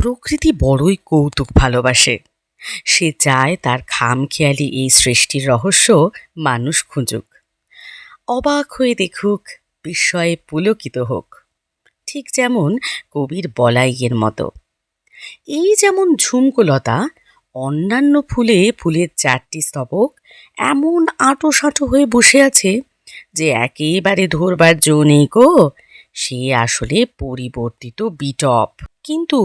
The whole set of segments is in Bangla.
প্রকৃতি বড়ই কৌতুক ভালোবাসে। সে চায় তার খামখেয়ালি এই সৃষ্টির রহস্য মানুষ খুঁজুক, অবাক হয়ে দেখুক, বিস্ময়ে পুলকিত হোক। ঠিক যেমন কবির বলাইয়ের মতো। এই যেমন ঝুমকোলতা, অন্যান্য ফুলে ফুলের ৪টি স্তবক এমন আঁটো সাঁটো হয়ে বসে আছে যে একেবারে ধরবার জো নেই গো। সে আসলে পরিবর্তিত বিটপ। কিন্তু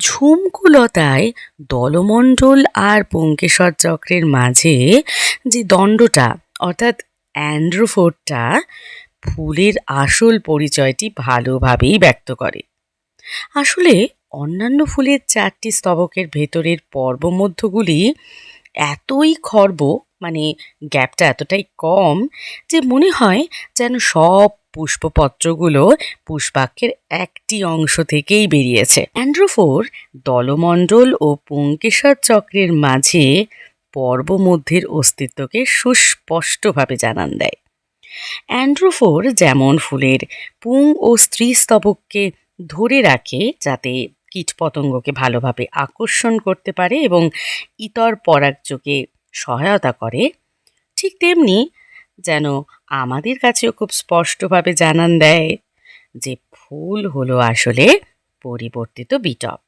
ঝুমকুলতায় দলমণ্ডল আর পুংকেশর চক্রের মাঝে যে দণ্ডটা, অর্থাৎ অ্যান্ড্রোফোরটা, ফুলের আসল পরিচয়টি ভালোভাবেই ব্যক্ত করে। আসলে অন্যান্য ফুলের ৪টি স্তবকের ভেতরের পর্বমধ্যগুলি এতই খর্ব, মানে গ্যাপটা এতটাই কম, যে মনে হয় যেন সব পুষ্পপত্রগুলো পুষ্পাক্ষের একটি অংশ থেকেই বেরিয়েছে। অ্যান্ড্রোফোর দলমণ্ডল ও পুংকেশর চক্রের মাঝে পর্বমধ্যের অস্তিত্বকে সুস্পষ্টভাবে জানান দেয়। অ্যান্ড্রোফোর যেমন ফুলের পুং ও স্ত্রী স্তবককে ধরে রাখে যাতে কীটপতঙ্গকে ভালোভাবে আকর্ষণ করতে পারে এবং ইতর পরাগযোগে সহায়তা করে, ঠিক তেমনি যেন আমাদের কাছেও খুব স্পষ্টভাবে জানান দেয় যে ফুল হলো আসলে পরিবর্তিত বিটপ।